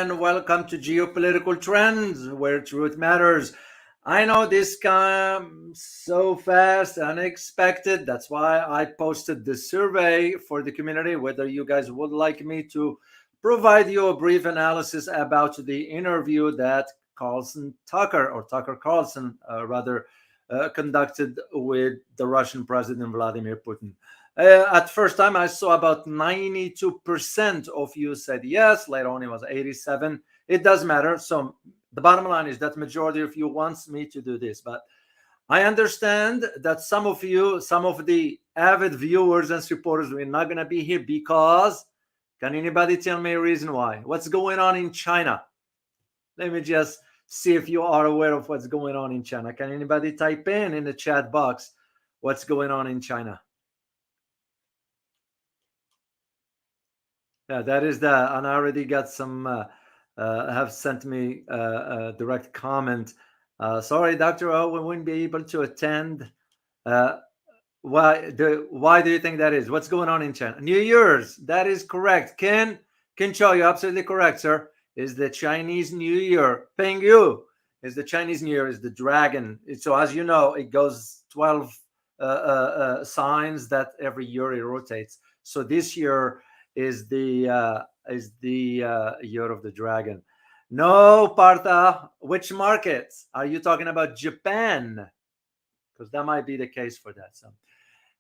and welcome to Geopolitical Trends, where truth matters. I know this comes so fast, unexpected. That's why I posted the survey for the community, whether you guys would like me to provide you a brief analysis about the interview that Tucker Carlson, conducted with the Russian President Vladimir Putin. At first time, I saw about 92% of you said yes. Later on, it was 87. It does matter. So the bottom line is that majority of you wants me to do this. But I understand that some of you, some of the avid viewers and supporters, we're not going to be here because, can anybody tell me a reason why? What's going on in China? Let me just see if you are aware of what's going on in China. Can anybody type in the chat box what's going on in China? Yeah, that is that. And I already got some have sent me a direct comment. Sorry, Dr. O, we wouldn't be able to attend. Why do you think that is? What's going on in China? New Year's. That is correct. Ken Cho, you're absolutely correct, sir. Is the Chinese New Year. Peng Yu is the Chinese New Year, is the dragon. So as you know, it goes 12 signs that every year it rotates. So this year is the year of the dragon. No, Partha. Which markets are you talking about? Japan, because that might be the case for that. So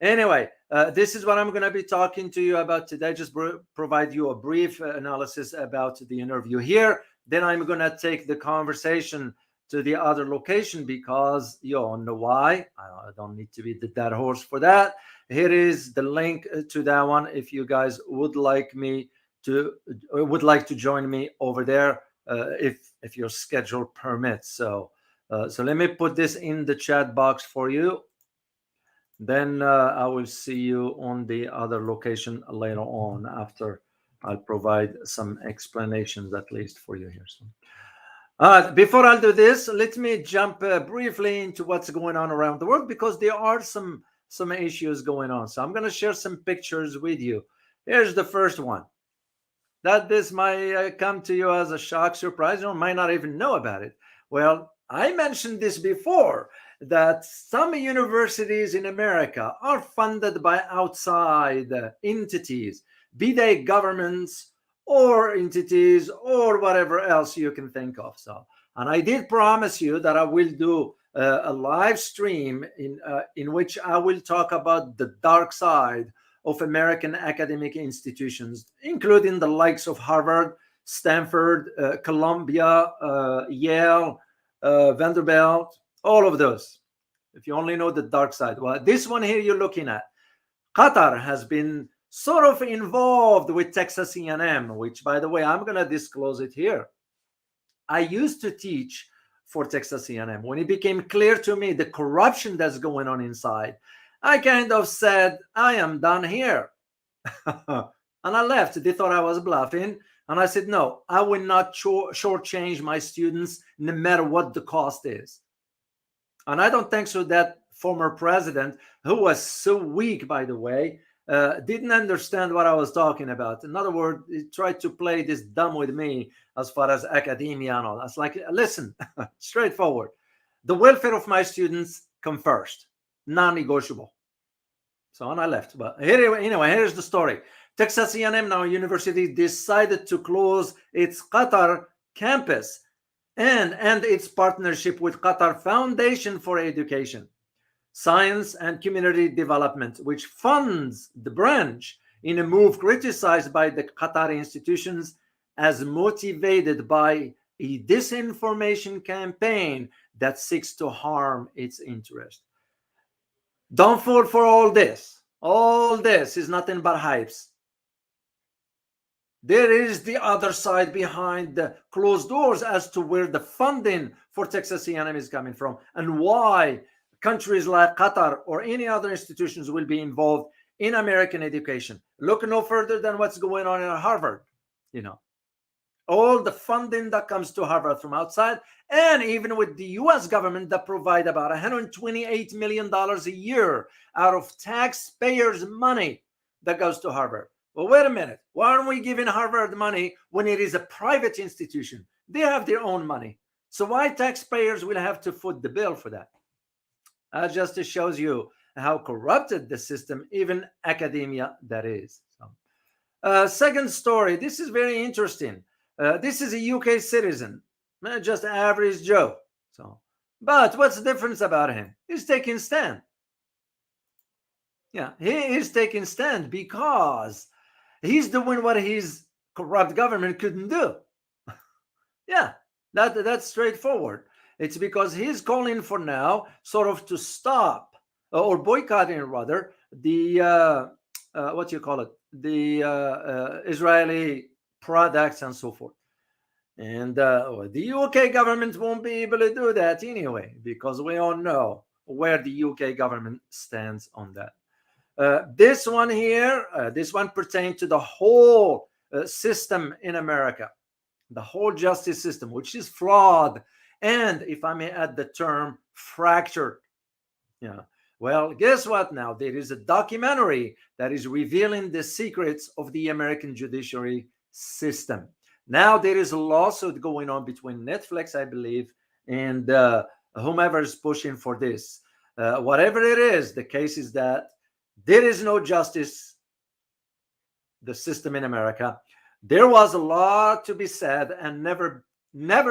anyway, this is what I'm going to be talking to you about today. Just provide you a brief analysis about the interview here. Then I'm going to take the conversation to the other location because you all know why. I don't need to be the dead horse for that. Here is the link to that one if you guys would like to join me over there, if your schedule permits. So let me put this in the chat box for you. Then I will see you on the other location later on after I'll provide some explanations at least for you here. So before I'll do this, let me jump briefly into what's going on around the world, because there are some issues going on. So I'm going to share some pictures with you. Here's the first one. That this might come to you as a shock, surprise, or might not even know about it. Well, I mentioned this before, that some universities in America are funded by outside entities, be they governments or entities or whatever else you can think of. So, and I did promise you that I will do a live stream in which I will talk about the dark side of American academic institutions, including the likes of Harvard, Stanford, Columbia, Yale, Vanderbilt, all of those. If you only know the dark side. Well, this one here you're looking at, Qatar has been sort of involved with Texas A&M, which, by the way, I'm going to disclose it here. I used to teach for Texas A&M. When it became clear to me the corruption that's going on inside, I kind of said, I am done here. And I left. They thought I was bluffing. And I said, no, I will not shortchange my students no matter what the cost is. And I don't think so that former president, who was so weak, by the way, didn't understand what I was talking about. In other words, he tried to play this dumb with me as far as academia and all. That's like, listen, straightforward. The welfare of my students come first, non-negotiable. So on I left. But anyway, here's the story. Texas A&M now university decided to close its Qatar campus and end its partnership with Qatar Foundation for Education, Science and Community Development, which funds the branch in a move criticized by the Qatari institutions as motivated by a disinformation campaign that seeks to harm its interest. Don't fall for all this. All this is nothing but hypes. There is the other side behind the closed doors as to where the funding for Texas A&M is coming from and why countries like Qatar or any other institutions will be involved in American education. Look no further than what's going on in Harvard. All the funding that comes to Harvard from outside, and even with the US government that provide about $128 million a year out of taxpayers' money that goes to Harvard. Well, wait a minute. Why aren't we giving Harvard money when it is a private institution? They have their own money. So why taxpayers will have to foot the bill for that? Just shows you how corrupted the system, even academia, that is. So, second story. This is very interesting. This is a UK citizen, just average Joe. So, but what's the difference about him? He's taking stand. Yeah, he is taking stand because he's doing what his corrupt government couldn't do. Yeah, that's straightforward. It's because he's calling for now sort of to stop or boycotting rather the what you call it, the Israeli products and so forth. And the UK government won't be able to do that anyway, because we all know where the UK government stands on that. This one here, this one pertains to the whole system in America, the whole justice system, which is flawed, and if I may add the term, fractured. Yeah. Well, guess what now? There is a documentary that is revealing the secrets of the American judiciary system. Now there is a lawsuit going on between Netflix, I believe, and whomever is pushing for this. Whatever it is, the case is that there is no justice, the system in America. There was a lot to be said and never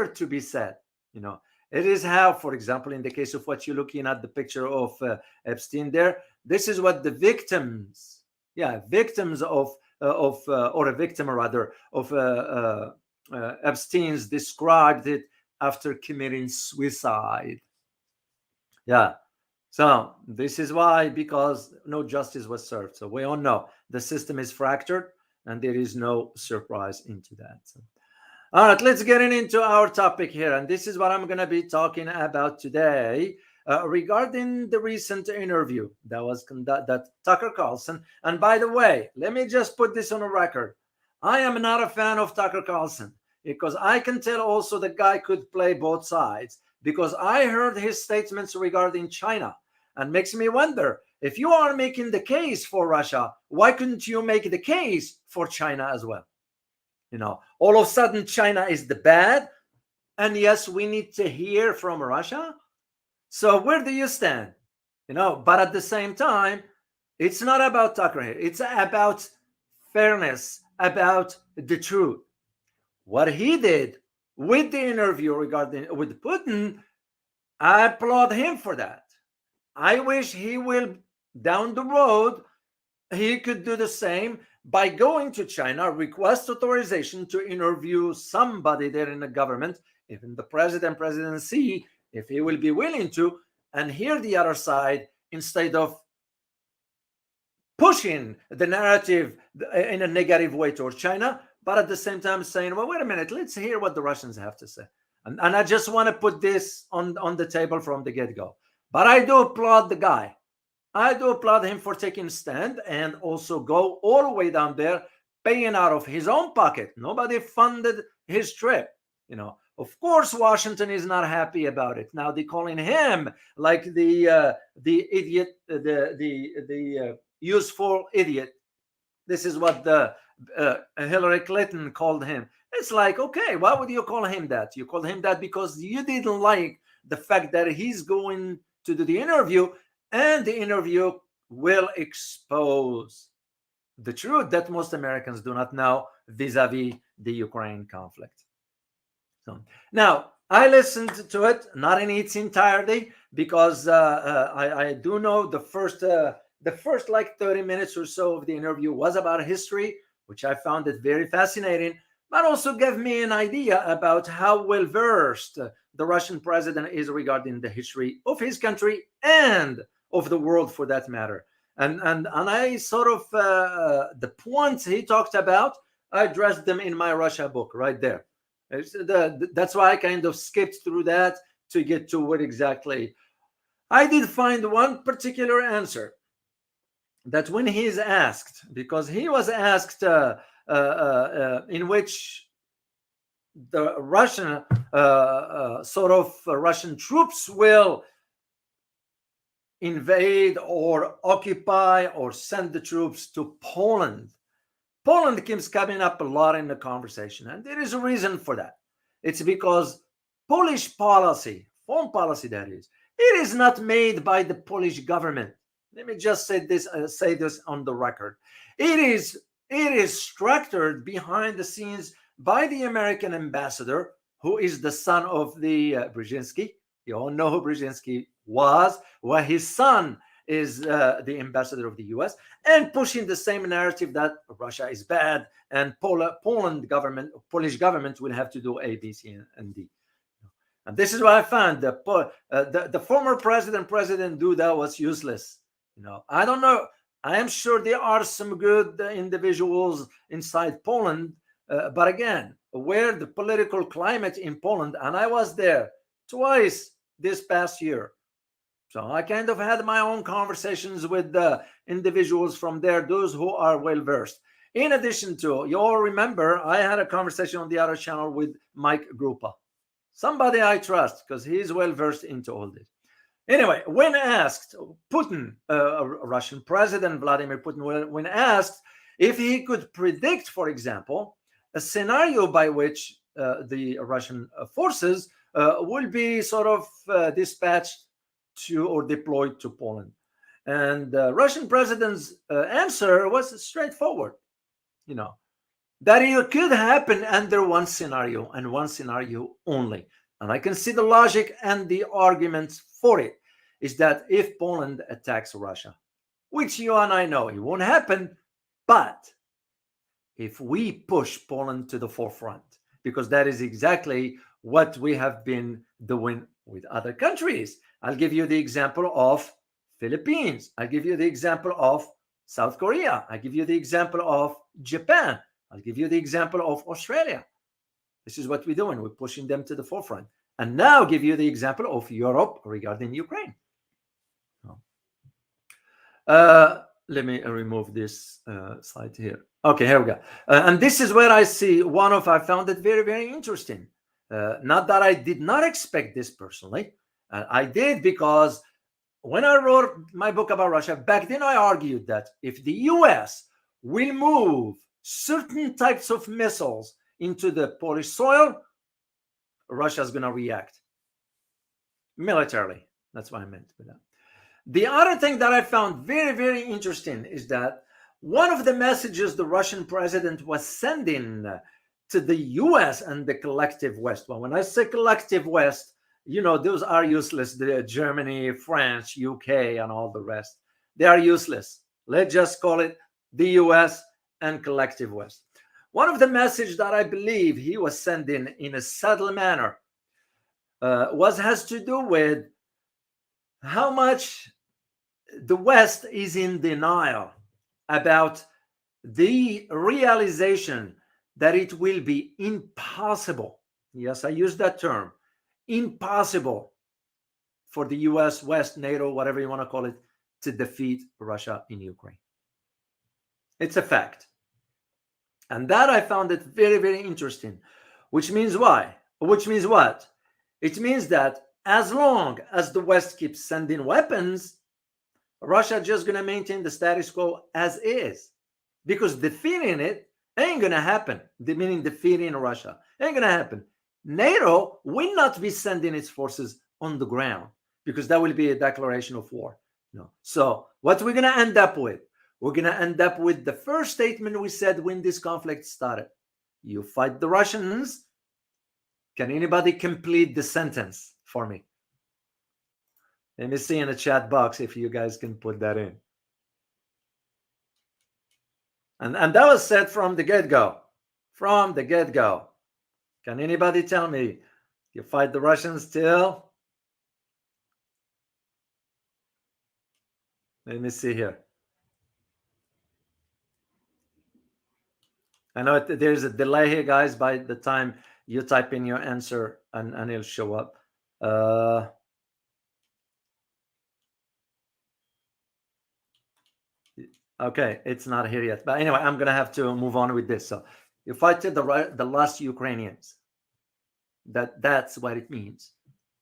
to be said. You know, it is how, for example, in the case of what you're looking at, the picture of Epstein there, this is what the victims of or a victim rather of Epstein's described it after committing suicide. Yeah. So this is why, because no justice was served. So we all know the system is fractured, and there is no surprise into that. So, all right, let's get into our topic here, and this is what I'm going to be talking about today regarding the recent interview that was conducted, Tucker Carlson. And by the way, let me just put this on a record. I am not a fan of Tucker Carlson, because I can tell also the guy could play both sides, because I heard his statements regarding China, and makes me wonder, if you are making the case for Russia, why couldn't you make the case for China as well? You know, all of a sudden China is the bad, and yes, we need to hear from Russia. So where do you stand? You know, but at the same time, it's not about Tucker here. It's about fairness, about the truth. What he did with the interview regarding with Putin, I applaud him for that. I wish he will, down the road, he could do the same by going to China, request authorization to interview somebody there in the government, even the presidency, if he will be willing to, and hear the other side instead of pushing the narrative in a negative way towards China, but at the same time saying, well, wait a minute, let's hear what the Russians have to say. And I just want to put this on the table from the get-go. But I do applaud the guy. I do applaud him for taking a stand and also go all the way down there, paying out of his own pocket. Nobody funded his trip. You know, of course, Washington is not happy about it. Now they're calling him like the idiot, the useful idiot. This is what the Hillary Clinton called him. It's like, okay, why would you call him that? You called him that because you didn't like the fact that he's going to do the interview, and the interview will expose the truth that most Americans do not know vis-a-vis the Ukraine conflict. So now I listened to it, not in its entirety, because I do know the first like 30 minutes or so of the interview was about history, which I found it very fascinating, but also gave me an idea about how well versed the Russian president is regarding the history of his country and of the world, for that matter. And I sort of the points he talked about, I addressed them in my Russia book right there. That's why I kind of skipped through that to get to what exactly. I did find one particular answer that when he's asked, because he was asked in which the Russian Russian troops will invade or occupy or send the troops to Poland. Poland keeps coming up a lot in the conversation, and there is a reason for that. It's because Polish policy, foreign policy that is, it is not made by the Polish government. Let me just say this on the record. It is structured behind the scenes by the American ambassador, who is the son of the Brzezinski. You all know who Brzezinski was. Well, his son is the ambassador of the U.S. and pushing the same narrative that Russia is bad and Polish government will have to do A, B, C, and D. And this is what I found. The former President Duda was useless. I don't know. I am sure there are some good individuals inside Poland, but again, where the political climate in Poland, and I was there twice this past year. So I kind of had my own conversations with the individuals from there, those who are well versed. In addition to, you all remember, I had a conversation on the other channel with Mike Grupa, somebody I trust because he's well versed into all this. Anyway, when asked, Putin, Russian President Vladimir Putin, when asked if he could predict, for example, a scenario by which the Russian forces will be sort of dispatched to or deployed to Poland. And the Russian president's answer was straightforward, that it could happen under one scenario and one scenario only. And I can see the logic and the arguments for it is that if Poland attacks Russia, which you and I know it won't happen, but if we push Poland to the forefront, because that is exactly what we have been doing with other countries. I'll give you the example of Philippines. I'll give you the example of South Korea. I'll give you the example of Japan. I'll give you the example of Australia. This is what we're doing. We're pushing them to the forefront. And now give you the example of Europe regarding Ukraine. Let me remove this slide here. Okay, here we go. And this is where I see I found it very, very interesting. Not that I did not expect this personally. I did because when I wrote my book about Russia, back then I argued that if the US will move certain types of missiles into the Polish soil, Russia's going to react militarily. That's what I meant by that. The other thing that I found very, very interesting is that one of the messages the Russian president was sending to the US and the collective West. Well, when I say collective West, those are useless. The Germany, France, UK, and all the rest. They are useless. Let's just call it the US and collective West. One of the messages that I believe he was sending in a subtle manner has to do with how much the West is in denial about the realization that it will be impossible. Yes, I use that term. Impossible for the US, West, NATO, whatever you want to call it, to defeat Russia in Ukraine. It's a fact. And that I found it very, very interesting. Which means why? Which means what? It means that as long as the West keeps sending weapons, Russia just going to maintain the status quo as is. Because defeating it ain't going to happen. Meaning defeating Russia ain't going to happen. NATO will not be sending its forces on the ground because that will be a declaration of war. So what we're going to end up with? We're going to end up with the first statement we said when this conflict started. You fight the Russians. Can anybody complete the sentence for me? Let me see in the chat box if you guys can put that in. And that was said from the get-go. From the get-go. Can anybody tell me you fight the Russians till? Let me see here. I know there's a delay here, guys, by the time you type in your answer and it'll show up. Okay, it's not here yet. But anyway, I'm going to have to move on with this. So you fight the last Ukrainians. That's what it means.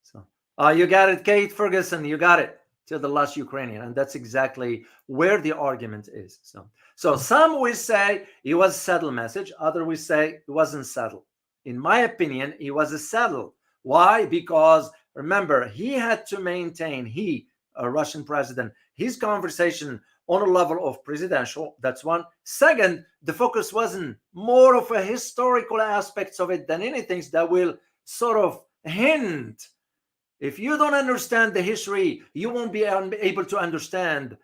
So, you got it, Kate Ferguson. You got it. till the last Ukrainian. And that's exactly where the argument is. So some will say it was a subtle message. Others will say it wasn't subtle. In my opinion, it was a subtle. Why? Because remember, he had to maintain, a Russian president, his conversation on a level of presidential. That's one. Second, the focus wasn't more of a historical aspects of it than anything that will sort of hint. If you don't understand the history, you won't be able to understand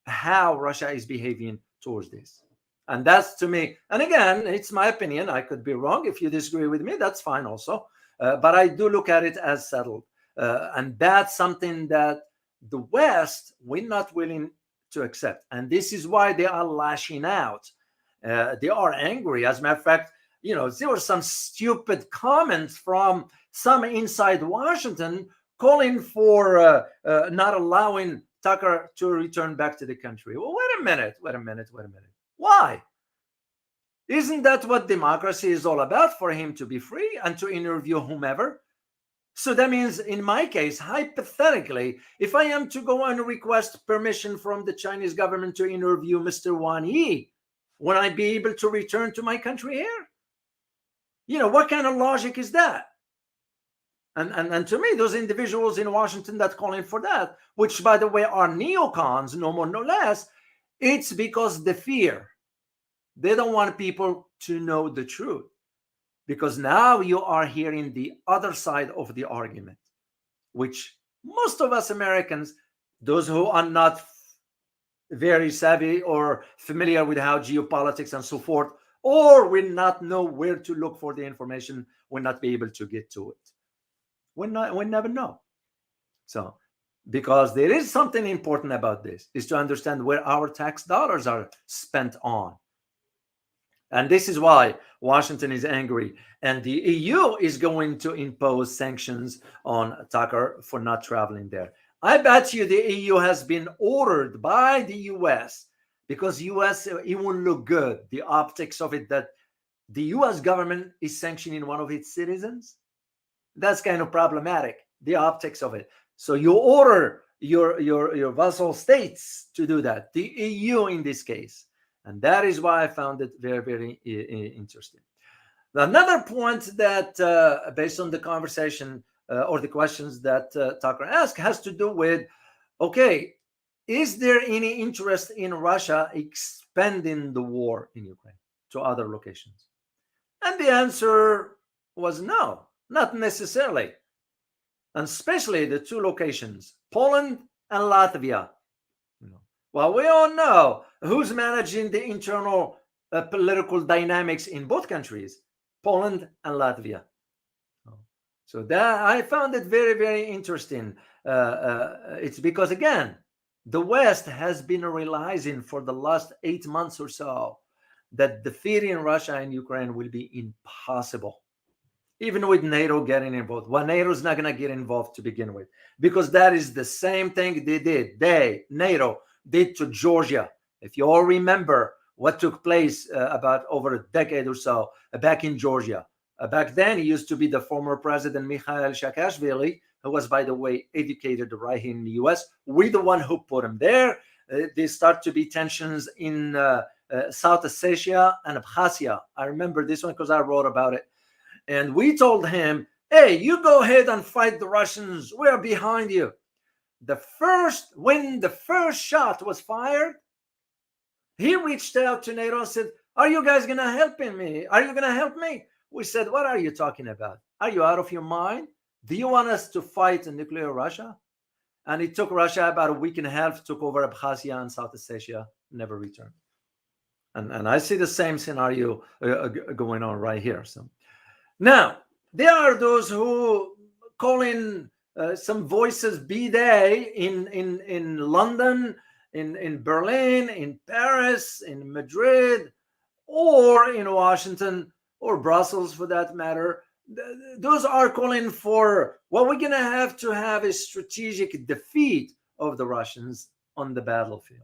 how Russia is behaving towards this. And that's, to me, and again, it's my opinion. I could be wrong. If you disagree with me, that's fine also. But I do look at it as settled. And that's something that the West, we're not willing to accept. And this is why they are lashing out. They are angry. As a matter of fact, there were some stupid comments from some inside Washington calling for not allowing Tucker to return back to the country. Well, wait a minute. Why? Isn't that what democracy is all about? For him to be free and to interview whomever? So that means, in my case, hypothetically, if I am to go and request permission from the Chinese government to interview Mr. Wang Yi, will I be able to return to my country here? What kind of logic is that? And to me, those individuals in Washington that calling for that, which, by the way, are neocons, no more, no less, it's because the fear. They don't want people to know the truth. Because now you are hearing the other side of the argument, which most of us Americans, those who are not very savvy or familiar with how geopolitics and so forth, or will not know where to look for the information, will not be able to get to it. We never know. So, because there is something important about this, is to understand where our tax dollars are spent on. And this is why Washington is angry. And the EU is going to impose sanctions on Tucker for not traveling there. I bet you the EU has been ordered by the US, because US, it won't look good, the optics of it, that the US government is sanctioning one of its citizens. That's kind of problematic, the optics of it. So you order your vassal states to do that, the EU in this case. And that is why I found it very, very interesting. Another point that, based on the conversation or the questions that Tucker asked, has to do with, okay, is there any interest in Russia expanding the war in Ukraine to other locations? And the answer was no, not necessarily. And especially the two locations, Poland and Latvia. Well, we all know who's managing the internal political dynamics in both countries, Poland and Latvia. So that I found it very, very interesting. It's because, again, the West has been realizing for the last 8 months or so that defeating Russia and Ukraine will be impossible, even with NATO getting involved. Well, NATO's not going to get involved to begin with, because that is the same thing NATO did to Georgia. If you all remember what took place about over a decade or so back in Georgia. Back then, he used to be the former president, Mikhail Saakashvili, who was, by the way, educated right here in the US. We're the one who put him there. There start to be tensions in South Ossetia and Abkhazia. I remember this one because I wrote about it. And we told him, hey, you go ahead and fight the Russians. We're behind you. When the first shot was fired, he reached out to NATO and said, are you guys going to help me? Are you going to help me? We said, what are you talking about? Are you out of your mind? Do you want us to fight a nuclear Russia? And it took Russia about a week and a half, took over Abkhazia and South Ossetia, never returned. And I see the same scenario going on right here. So now, there are those who call in some voices, be they in London, in Berlin, in Paris, in Madrid, or in Washington, or Brussels for that matter. Those are calling for, well, we're going to have a strategic defeat of the Russians on the battlefield.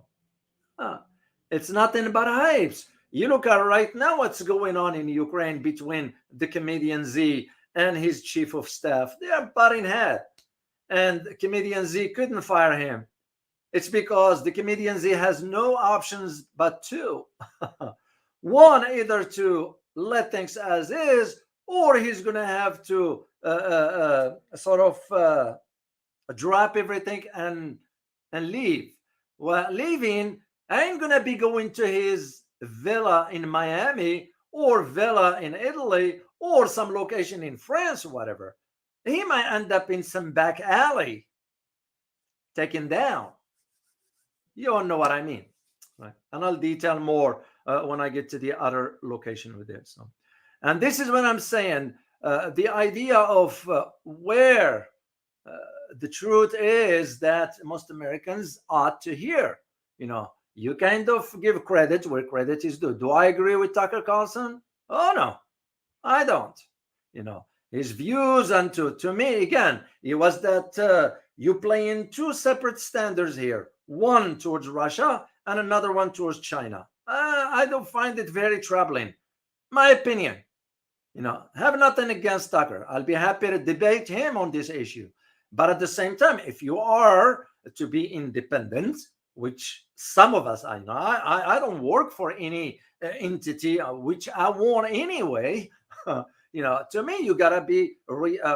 It's nothing but hypes. You look at right now what's going on in Ukraine between the comedian Z and his chief of staff. They are butting heads. And comedian Z couldn't fire him. It's because the comedian Z has no options but two. One, either to let things as is, or he's going to have to sort of drop everything and leave. Well, leaving ain't going to be going to his villa in Miami or villa in Italy or some location in France or whatever. He might end up in some back alley taken down. You all know what I mean, right? And I'll detail more when I get to the other location with this. So, and this is what I'm saying. The idea of where the truth is that most Americans ought to hear. You kind of give credit where credit is due. Do I agree with Tucker Carlson? Oh no, I don't. His views, and to me again, it was that you play in two separate standards here, one towards Russia and another one towards China. I don't find it very troubling. My opinion. Have nothing against Tucker. I'll be happy to debate him on this issue. But at the same time, if you are to be independent, which some of us, I know, I don't work for any entity, which I won't anyway. To me, you gotta be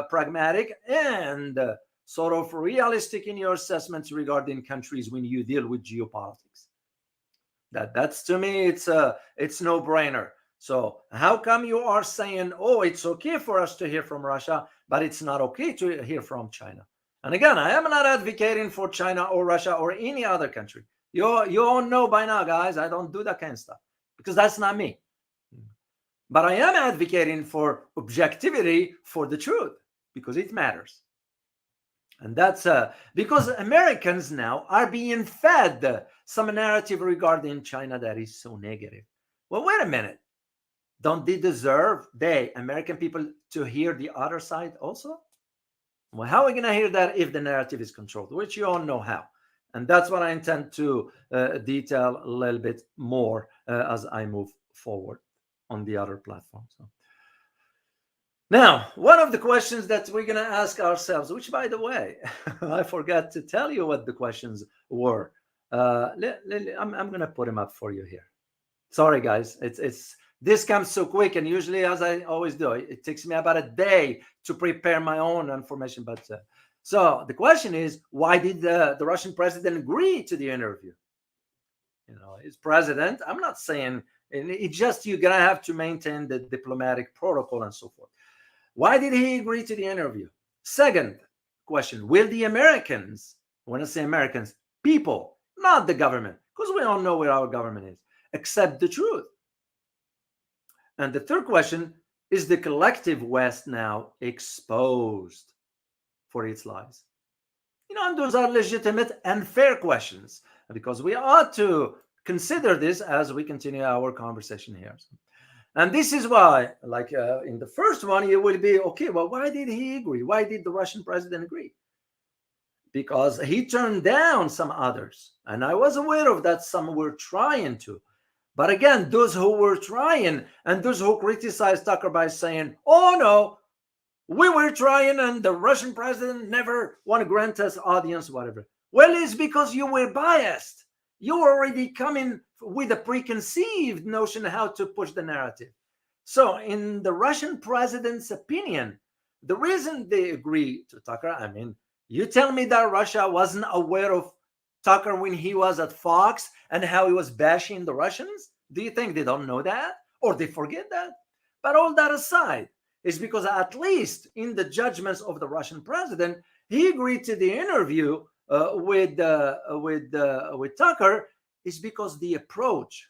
pragmatic and sort of realistic in your assessments regarding countries when you deal with geopolitics. That's to me, it's no brainer. So how come you are saying, oh, it's okay for us to hear from Russia, but it's not okay to hear from China? And again, I am not advocating for China or Russia or any other country. You all know by now, guys, I don't do that kind of stuff because that's not me. But I am advocating for objectivity for the truth because it matters. And that's because Americans now are being fed some narrative regarding China that is so negative. Well, wait a minute. Don't they deserve, American people, to hear the other side also? Well, how are we going to hear that if the narrative is controlled, which you all know how? And that's what I intend to detail a little bit more as I move forward on the other platform. So. Now, one of the questions that we're going to ask ourselves, which, by the way, I forgot to tell you what the questions were. I'm going to put them up for you here. Sorry, guys. This comes so quick, and usually, as I always do, it takes me about a day to prepare my own information. But so the question is, why did the Russian president agree to the interview? He's president. I'm not saying it's just you're gonna have to maintain the diplomatic protocol and so forth. Why did he agree to the interview? Second question: will the Americans, when I say Americans, people, not the government, because we all know where our government is, accept the truth? And the third question, is the collective West now exposed for its lies? And those are legitimate and fair questions because we ought to consider this as we continue our conversation here. And this is why, like in the first one, it will be, okay, well, why did he agree? Why did the Russian president agree? Because he turned down some others. And I was aware of that some were trying to. But again, those who were trying and those who criticized Tucker by saying, oh, no, we were trying and the Russian president never want to grant us audience, whatever. Well, it's because you were biased. You were already coming with a preconceived notion of how to push the narrative. So in the Russian president's opinion, the reason they agree to Tucker, you tell me that Russia wasn't aware of Tucker when he was at Fox and how he was bashing the Russians? Do you think they don't know that? Or they forget that? But all that aside, is because at least in the judgments of the Russian president, he agreed to the interview with Tucker is because the approach,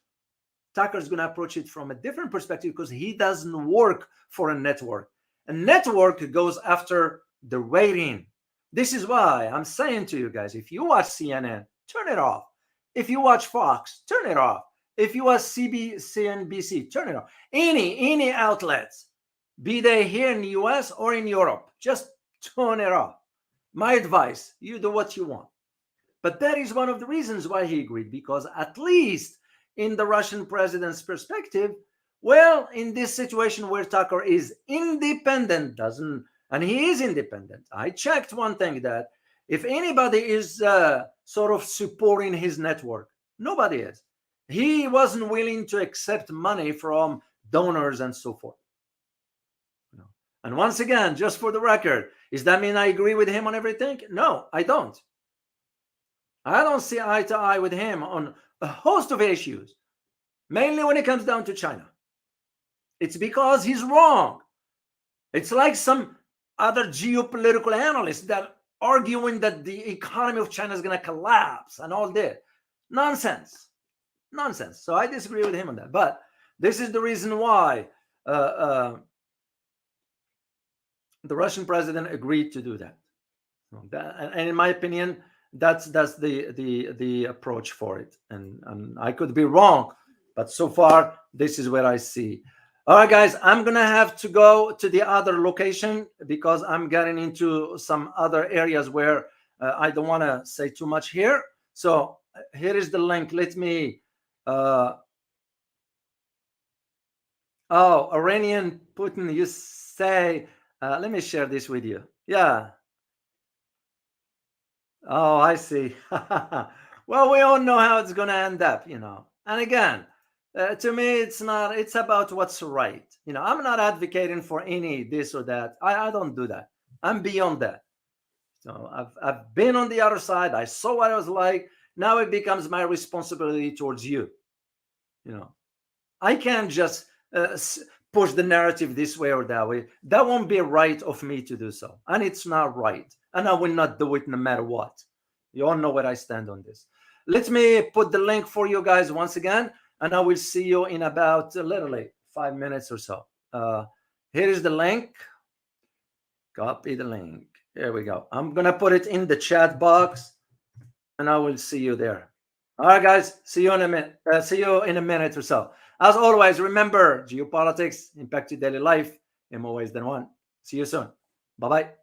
Tucker's going to approach it from a different perspective because he doesn't work for a network. A network goes after the rating. This is why I'm saying to you guys, if you watch CNN, turn it off. If you watch Fox, turn it off. If you watch CNBC, turn it off. Any outlets, be they here in the US or in Europe, just turn it off. My advice, you do what you want. But that is one of the reasons why he agreed, because at least in the Russian president's perspective, well, in this situation where Tucker is independent, and he is independent. I checked one thing, that if anybody is sort of supporting his network. Nobody is. He wasn't willing to accept money from donors and so forth. And once again, just for the record, does that mean I agree with him on everything? No, I don't. I don't see eye to eye with him on a host of issues, mainly when it comes down to China. It's because he's wrong. It's like some other geopolitical analysts that arguing that the economy of China is going to collapse and all that. Nonsense. So I disagree with him on that. But this is the reason why the Russian president agreed to do that. And in my opinion, that's the approach for it. And I could be wrong, but so far this is what I see. All right, guys, I'm gonna have to go to the other location because I'm getting into some other areas where I don't want to say too much here. So here is the link. Let me Iranian Putin, you say, let me share this with you. Yeah. Oh, I see. Well, we all know how it's going to end up, And again, to me, it's about what's right. I'm not advocating for any this or that. I don't do that. I'm beyond that. So I've been on the other side. I saw what it was like. Now it becomes my responsibility towards you. I can't just push the narrative this way or that way. That won't be right of me to do so. And it's not right. And I will not do it no matter what. You all know where I stand on this. Let me put the link for you guys once again. And I will see you in about literally 5 minutes or so. Here is the link. Copy the link. There we go. I'm going to put it in the chat box. And I will see you there. All right, guys. See you in a minute. See you in a minute or so. As always, remember, geopolitics impact your daily life in more ways than one. See you soon. Bye-bye.